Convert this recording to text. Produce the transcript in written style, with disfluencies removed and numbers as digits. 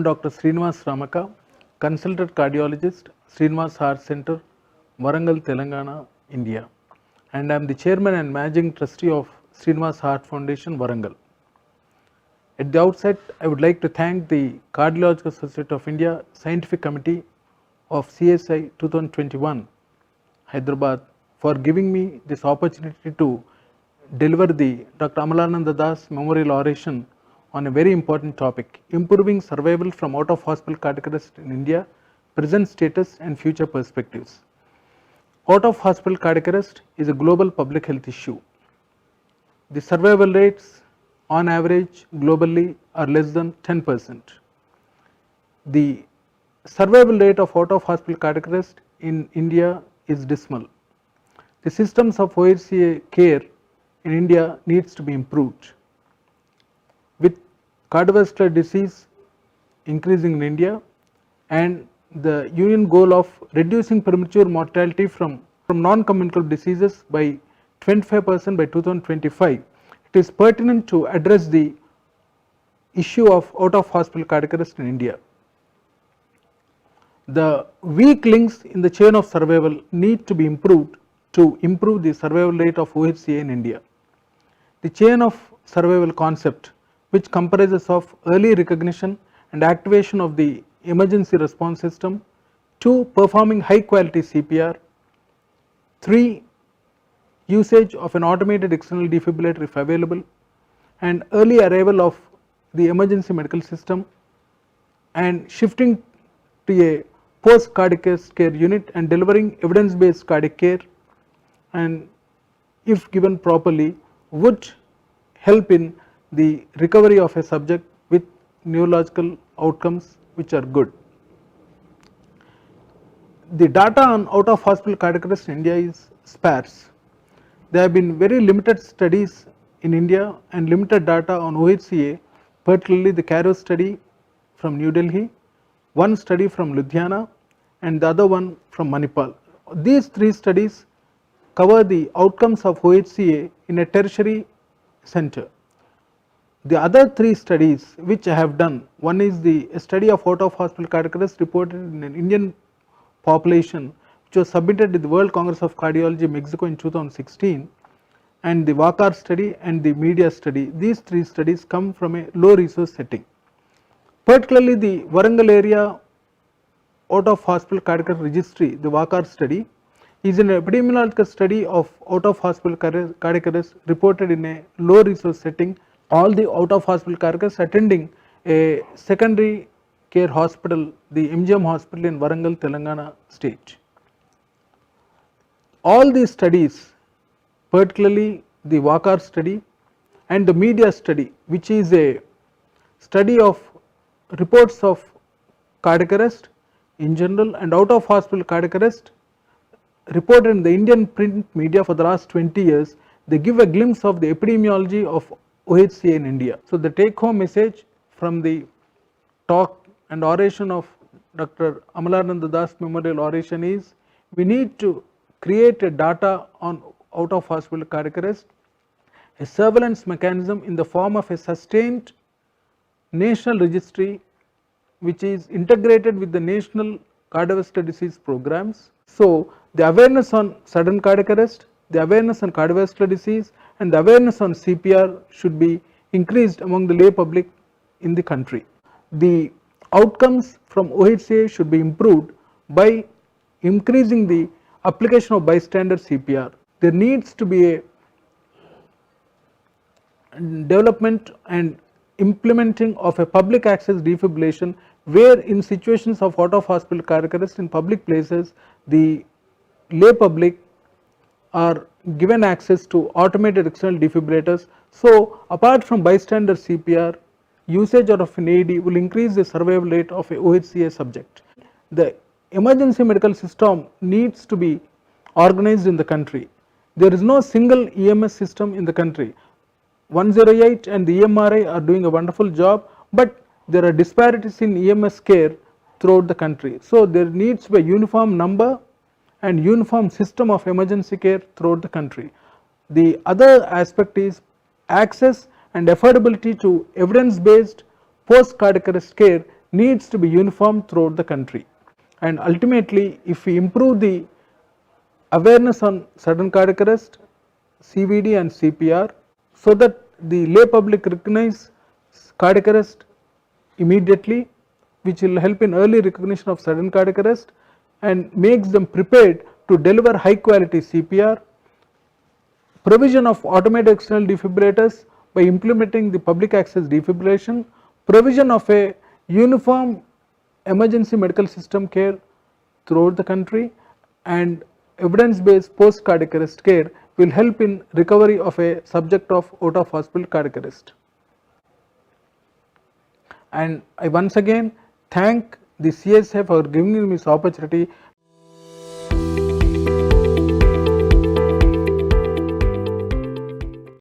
Dr. Srinivas Ramaka, Consultant Cardiologist, Srinivas Heart Center, Warangal, Telangana, India. And I am the Chairman and Managing Trustee of Srinivas Heart Foundation, Warangal. At the outset, I would like to thank the Cardiological Society of India Scientific Committee of CSI 2021, Hyderabad, for giving me this opportunity to deliver the Dr. Amalananda Das Memorial Oration on a very important topic, improving survival from out-of-hospital cardiac arrest in India, present status and future perspectives. Out-of-hospital cardiac arrest is a global public health issue. The survival rates on average globally are less than 10%. The survival rate of out-of-hospital cardiac arrest in India is dismal. The systems of OHCA care in India needs to be improved. With cardiovascular disease increasing in India and the union goal of reducing premature mortality from non-communicable diseases by 25% by 2025, it is pertinent to address the issue of out-of-hospital cardiac arrest in India. The weak links in the chain of survival need to be improved to improve the survival rate of OHCA in India. The chain of survival concept, which comprises of early recognition and activation of the emergency response system, 2. Performing high quality CPR, 3. Usage of an automated external defibrillator if available, and early arrival of the emergency medical system, and shifting to a post cardiac care unit and delivering evidence based cardiac care, and if given properly would help in the recovery of a subject with neurological outcomes which are good. The data on out-of-hospital cardiac arrest in India is sparse. There have been very limited studies in India and limited data on OHCA, particularly the CAROS study from New Delhi, one study from Ludhiana and the other one from Manipal. These 3 studies cover the outcomes of OHCA in a tertiary center. The other 3 studies which I have done, one is the study of out-of-hospital cardiac arrest reported in an Indian population which was submitted to the World Congress of Cardiology, Mexico in 2016, and the WACAR study and the media study. These 3 studies come from a low resource setting. Particularly the Warangal area out-of-hospital cardiac arrest registry, the WACAR study, is an epidemiological study of out-of-hospital cardiac arrest reported in a low resource setting. All the out-of-hospital cardiac arrest attending a secondary care hospital, the MGM hospital in Warangal, Telangana state. All these studies, particularly the WACAR study and the media study, which is a study of reports of cardiac arrest in general and out-of-hospital cardiac arrest reported in the Indian print media for the last 20 years, they give a glimpse of the epidemiology of OHCA in India. So the take home message from the talk and oration of Dr. Amalananda Das Memorial Oration is, we need to create a data on out-of-hospital cardiac arrest, a surveillance mechanism in the form of a sustained national registry which is integrated with the national cardiovascular disease programs. So the awareness on sudden cardiac arrest, the awareness on cardiovascular disease and the awareness on CPR should be increased among the lay public in the country. The outcomes from OHCA should be improved by increasing the application of bystander CPR. There needs to be a development and implementing of a public access defibrillation, where in situations of out-of-hospital cardiac arrest in public places, the lay public are given access to automated external defibrillators. So apart from bystander CPR, usage of an AED will increase the survival rate of a OHCA subject. The emergency medical system needs to be organized in the country. There is no single EMS system in the country. 108 and the EMRI are doing a wonderful job, but there are disparities in EMS care throughout the country. So there needs to be a uniform number and uniform system of emergency care throughout the country. The other aspect is access and affordability to evidence based post cardiac arrest care needs to be uniform throughout the country. And ultimately, if we improve the awareness on sudden cardiac arrest, CVD and CPR, so that the lay public recognize cardiac arrest immediately, which will help in early recognition of sudden cardiac arrest and makes them prepared to deliver high quality CPR, provision of automated external defibrillators by implementing the public access defibrillation, provision of a uniform emergency medical system care throughout the country, and evidence based post cardiac arrest care will help in recovery of a subject of out of hospital cardiac arrest. And I once again thank the CSI for giving me this opportunity